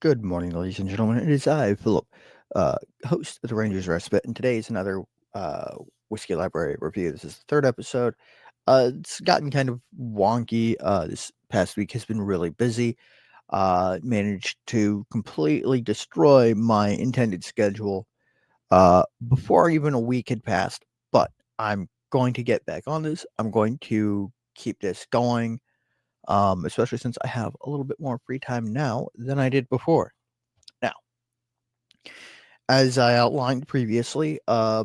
Good morning, ladies and gentlemen. It is I, Philip, uh, host of the Rangers Respite, and today is another Whiskey Library review. This is the third episode. It's gotten kind of wonky. This past week has been really busy. Managed to completely destroy my intended schedule before even a week had passed, but I'm going to get back on this. I'm going to keep this going, especially since I have a little bit more free time now than I did before. Now, as I outlined previously,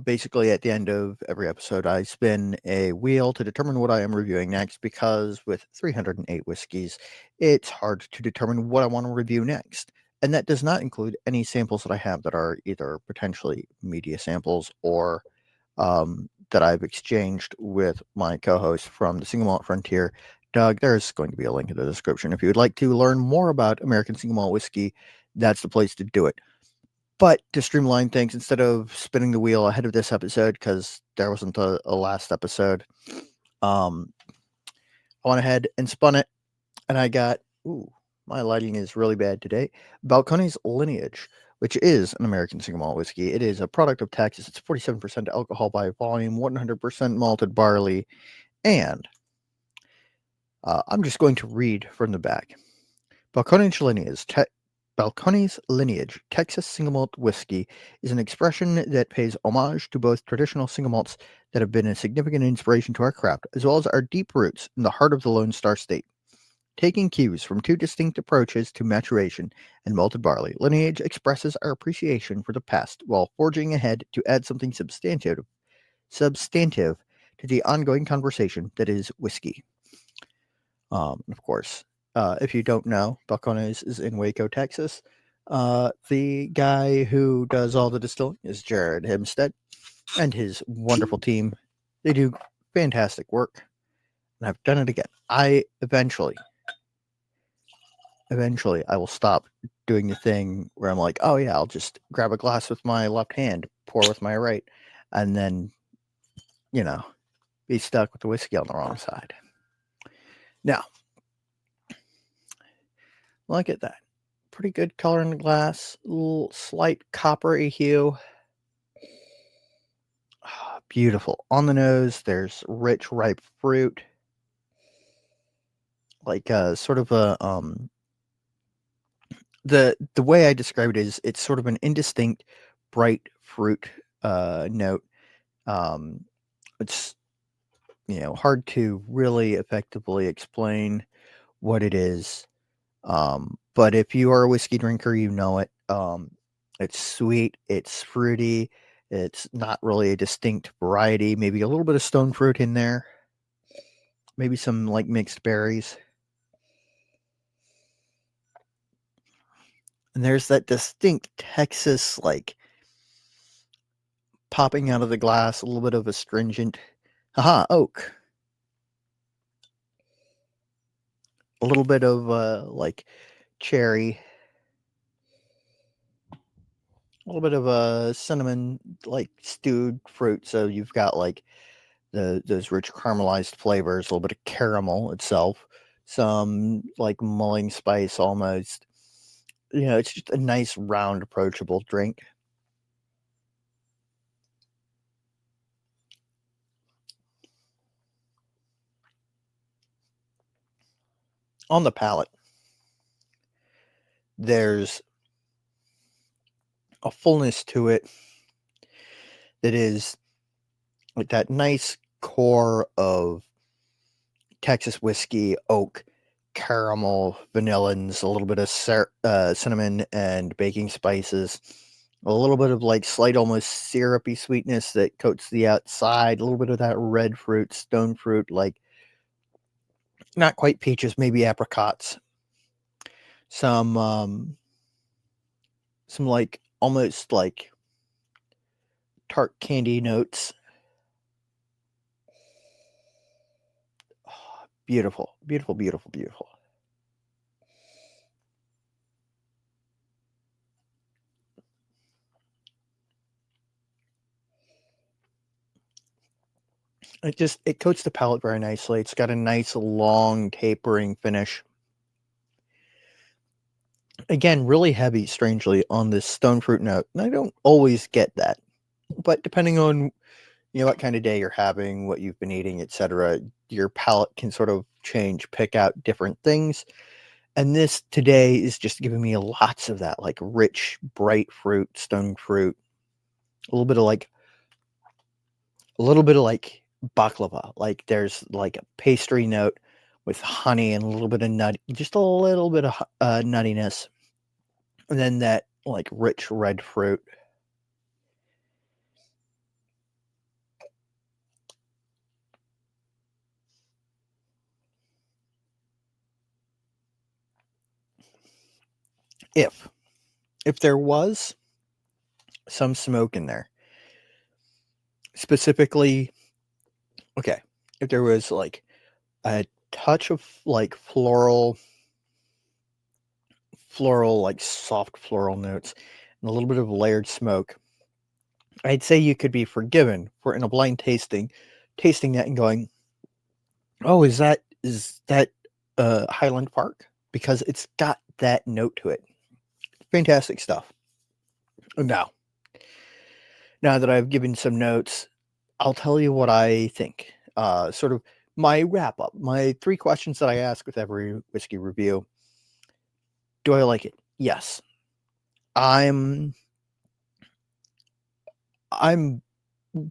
basically at the end of every episode, I spin a wheel to determine what I am reviewing next because with 308 whiskeys, it's hard to determine what I want to review next. And that does not include any samples that I have that are either potentially media samples or that I've exchanged with my co host from the Single Malt Frontier. Doug, there's going to be a link in the description. If you would like to learn more about American Single Malt whiskey, that's the place to do it. But to streamline things, instead of spinning the wheel ahead of this episode, because there wasn't a last episode, um, I went ahead and spun it, and I got, ooh, my lighting is really bad today. Balcones Lineage, which is an American single malt whiskey. It is a product of Texas. It's 47% alcohol by volume, 100% malted barley, and I'm just going to read from the back. Balcones Lineage, Balcones Lineage Texas Single Malt Whiskey is an expression that pays homage to both traditional single malts that have been a significant inspiration to our craft, as well as our deep roots in the heart of the Lone Star State. Taking cues from two distinct approaches to maturation and malted barley, Lineage expresses our appreciation for the past while forging ahead to add something substantive to the ongoing conversation that is whiskey. Of course, if you don't know, Balcones is in Waco, Texas. The guy who does all the distilling is Jared Hempstead and his wonderful team. They do fantastic work, and I've done it again. Eventually, I will stop doing the thing where I'm like, oh yeah, I'll just grab a glass with my left hand, pour with my right, and then, you know, be stuck with the whiskey on the wrong side. Now, look at that. Pretty good color in the glass, little slight coppery hue. Beautiful. On the nose, there's rich, ripe fruit, like sort of a the way I describe it is it's sort of an indistinct, bright fruit note. Um, it's hard to really effectively explain what it is. But if you are a whiskey drinker, you know it. It's sweet, it's fruity, it's not really a distinct variety. Maybe a little bit of stone fruit in there, maybe some like mixed berries. And there's that distinct Texas, like popping out of the glass, a little bit of astringent, oak. A little bit of like cherry, a little bit of cinnamon, like stewed fruit. So you've got like those rich caramelized flavors, a little bit of caramel itself, some like mulling spice almost. It's just a nice, round, approachable drink. On the palate, there's a fullness to it that is like that nice core of Texas whiskey, oak, caramel, vanillins, a little bit of cinnamon and baking spices, a little bit of like slight, almost syrupy sweetness that coats the outside, a little bit of that red fruit, stone fruit, like not quite peaches, maybe apricots, some like almost like tart candy notes. Oh, beautiful, beautiful, beautiful, beautiful. It coats the palate very nicely. It's got a nice long tapering finish. Again, really heavy, strangely, on this stone fruit note, and I don't always get that. But depending on what kind of day you're having, what you've been eating, etc., your palate can sort of change, pick out different things. And this today is just giving me lots of that, like rich, bright fruit, stone fruit, a little bit of like a little bit of like baklava. Like there's like a pastry note with honey and a little bit of nut, just a little bit of nuttiness, and then that like rich red fruit. If if there was some smoke in there, specifically, okay, if there was like a touch of like floral, like soft floral notes, and a little bit of layered smoke, I'd say you could be forgiven for in a blind tasting that and going, "Oh, is that Highland Park?" Because it's got that note to it. Fantastic stuff. Now, now that I've given some notes, I'll tell you what I think. Sort of my wrap up, my 3 questions that I ask with every whiskey review. Do I like it? Yes. I'm I'm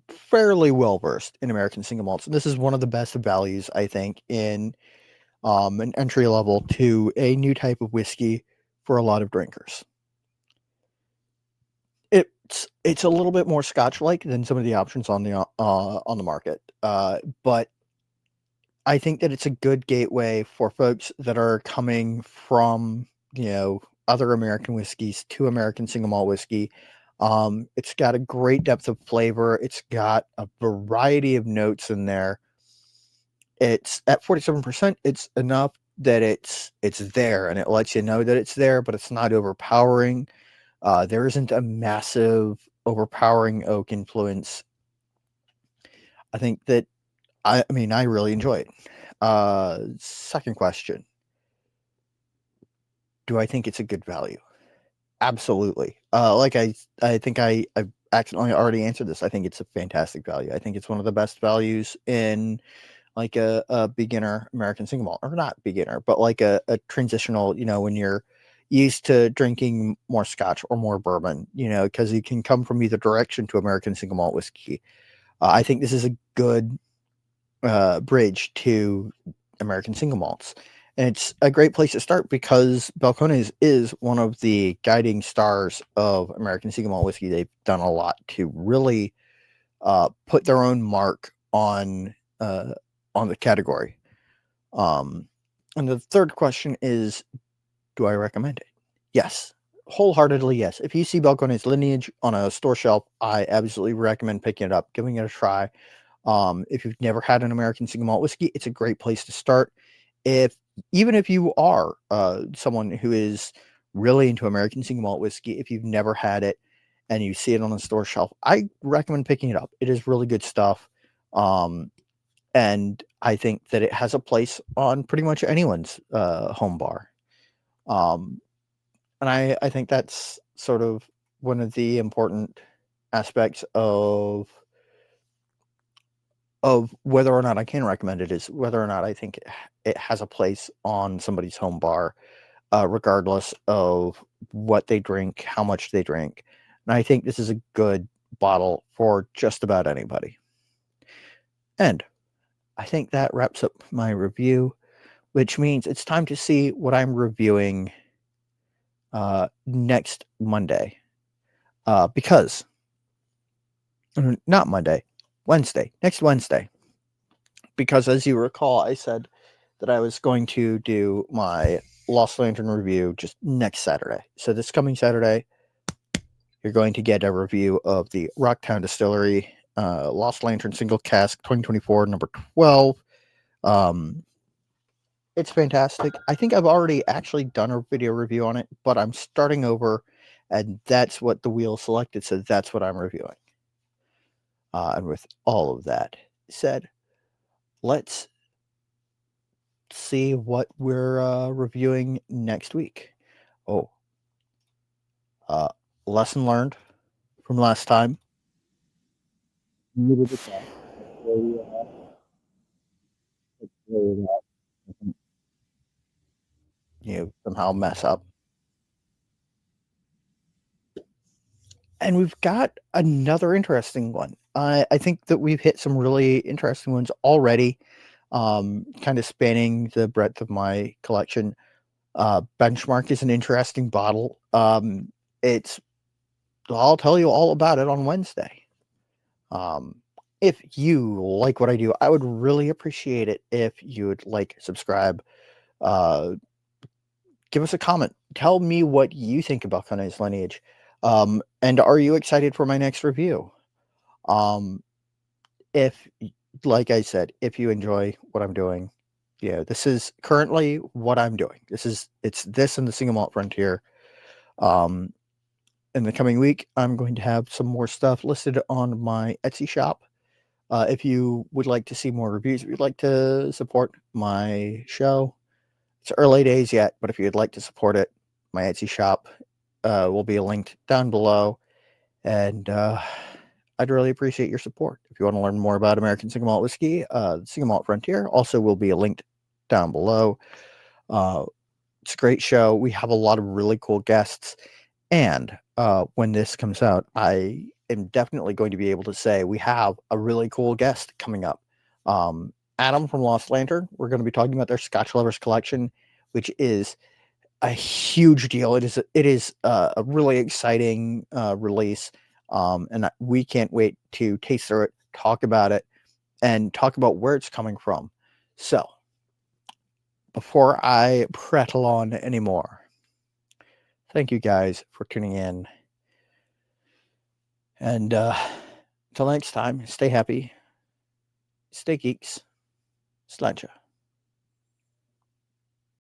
fairly well versed in American single malts, and this is one of the best values I think in an entry level to a new type of whiskey for a lot of drinkers. It's a little bit more Scotch like than some of the options on the market, but I think that it's a good gateway for folks that are coming from other American whiskeys to American single malt whiskey. It's got a great depth of flavor. It's got a variety of notes in there. It's at 47%. It's enough that it's there and it lets you know that it's there, but it's not overpowering. There isn't a massive overpowering oak influence. I think that I mean I really enjoy it. Second question: do I think it's a good value? Absolutely. Like I think I accidentally already answered this. I think it's a fantastic value. I think it's one of the best values in like a beginner American single malt, or not beginner, but like a transitional, when you're used to drinking more scotch or more bourbon, because you can come from either direction to American single malt whiskey. I think this is a good bridge to American single malts. And it's a great place to start because Balcones is one of the guiding stars of American single malt whiskey. They've done a lot to really put their own mark on the category. Um, and the third question is, do I recommend it? Yes, wholeheartedly yes. If you see Balcones Lineage on a store shelf, I absolutely recommend picking it up, giving it a try. If you've never had an American single malt whiskey, it's a great place to start. If Even if you are someone who is really into American single malt whiskey, if you've never had it and you see it on the store shelf, I recommend picking it up. It is really good stuff. Um, and I think that it has a place on pretty much anyone's home bar. Um, and I think that's sort of one of the important aspects of whether or not I can recommend it is whether or not I think it has a place on somebody's home bar, regardless of what they drink, how much they drink. And I think this is a good bottle for just about anybody. And I think that wraps up my review, which means it's time to see what I'm reviewing next Monday. Because, not Monday, Wednesday, next Wednesday. Because as you recall, I said that I was going to do my Lost Lantern review just next Saturday. So this coming Saturday, you're going to get a review of the Rocktown Distillery Lost Lantern Single Cask 2024 number 12. Um, it's fantastic. I think I've already actually done a video review on it, but I'm starting over, and that's what the wheel selected, so that's what I'm reviewing. And with all of that said, let's see what we're reviewing next week. Oh, Uh, Lesson learned from last time. Muted account. Hopefully, hopefully that doesn't, somehow mess up. And we've got another interesting one. I think that we've hit some really interesting ones already, kind of spanning the breadth of my collection. Benchmark is an interesting bottle. It's I'll tell you all about it on Wednesday. Um, if you like what I do, I would really appreciate it if you would like, subscribe, uh, give us a comment. Tell me what you think about Balcones Lineage. And are you excited for my next review? Um, if, like I said, if you enjoy what I'm doing, this is currently what I'm doing. It's this and the single malt frontier. Um, in the coming week, I'm going to have some more stuff listed on my Etsy shop. If you would like to see more reviews, if you'd like to support my show, it's early days yet, but if you'd like to support it, my Etsy shop will be linked down below. And I'd really appreciate your support. If you want to learn more about American Single Malt Whiskey, the Single Malt Frontier also will be linked down below. Uh, it's a great show. We have a lot of really cool guests. And when this comes out, I am definitely going to be able to say we have a really cool guest coming up. Adam from Lost Lantern. We're going to be talking about their Scotch Lovers collection, which is a huge deal. It is a really exciting release, and we can't wait to taste through it, talk about it, and talk about where it's coming from. So, before I prattle on anymore, thank you guys for tuning in. And until next time, stay happy, stay geeks, sláinte.